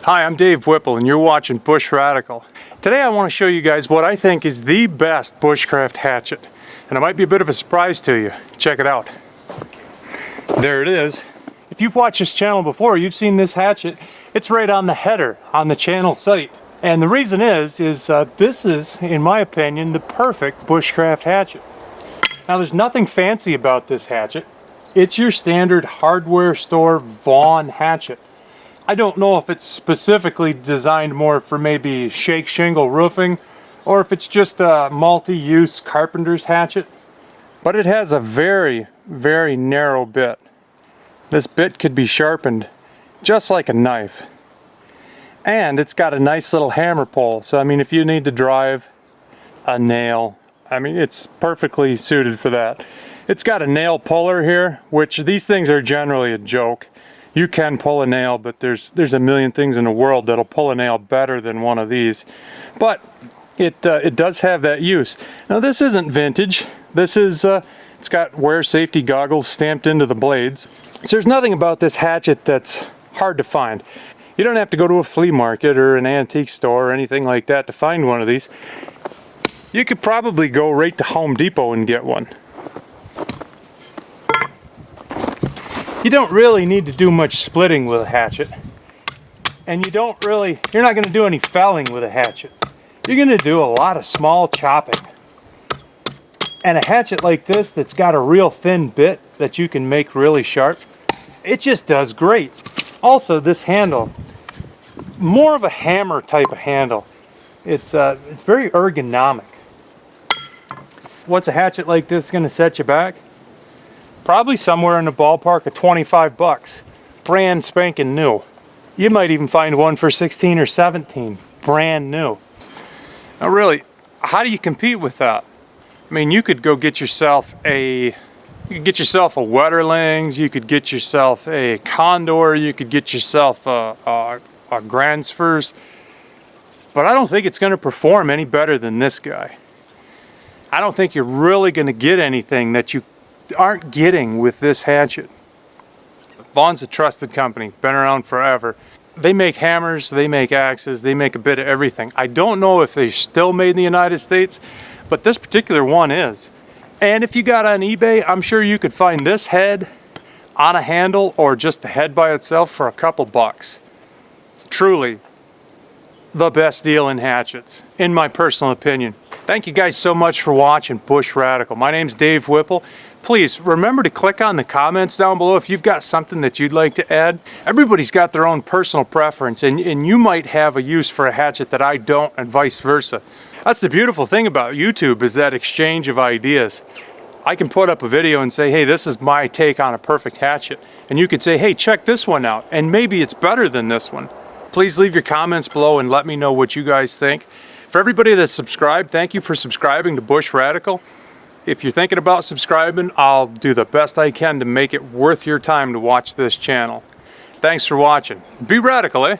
Hi, I'm Dave Whipple and you're watching Bush Radical. Today I want to show you guys what I think is the best bushcraft hatchet. And it might be a bit of a surprise to you. Check it out. There it is. If you've watched this channel before, you've seen this hatchet. It's right on the header on the channel site. And the reason is this is, in my opinion, the perfect bushcraft hatchet. Now there's nothing fancy about this hatchet. It's your standard hardware store Vaughan hatchet. I don't know if it's specifically designed more for maybe shake shingle roofing or if it's just a multi-use carpenter's hatchet. But it has a very, very narrow bit. This bit could be sharpened just like a knife. And it's got a nice little hammer pull. So I mean, if you need to drive a nail, I mean, it's perfectly suited for that. It's got a nail puller here, which these things are generally a joke. You can pull a nail, but there's a million things in the world that'll pull a nail better than one of these. But it does have that use. Now this isn't vintage. This is it's got wear safety goggles stamped into the blades. So there's nothing about this hatchet that's hard to find. You don't have to go to a flea market or an antique store or anything like that to find one of these. You could probably go right to Home Depot and get one. You don't really need to do much splitting with a hatchet. And you're not going to do any felling with a hatchet. You're going to do a lot of small chopping. And a hatchet like this that's got a real thin bit that you can make really sharp, it just does great. Also, this handle, more of a hammer type of handle. It's very ergonomic. What's a hatchet like this going to set you back? Probably somewhere in the ballpark of 25 bucks. Brand spanking new. You might even find one for 16 or 17. Brand new. Now really, how do you compete with that? I mean, you could go get yourself a Wetterlings, you could get yourself a Condor, you could get yourself a Gransfors. But I don't think it's going to perform any better than this guy. I don't think you're really going to get anything that you aren't getting with this hatchet. Vaughan's a trusted company, been around forever. They make hammers, they make axes, they make a bit of everything. I don't know if they're still made in the United States, but this particular one is. And if you got on eBay, I'm sure you could find this head on a handle or just the head by itself for a couple bucks. Truly the best deal in hatchets, in my personal opinion. Thank you guys so much for watching Bush Radical. My name's Dave Whipple. Please remember to click on the comments down below if you've got something that you'd like to add. Everybody's got their own personal preference, and you might have a use for a hatchet that I don't, and vice versa. That's the beautiful thing about YouTube, is that exchange of ideas. I can put up a video and say, hey, this is my take on a perfect hatchet. And you could say, hey, check this one out, and maybe it's better than this one. Please leave your comments below and let me know what you guys think. For everybody that's subscribed, thank you for subscribing to Bush Radical. If you're thinking about subscribing, I'll do the best I can to make it worth your time to watch this channel. Thanks for watching. Be radical, eh?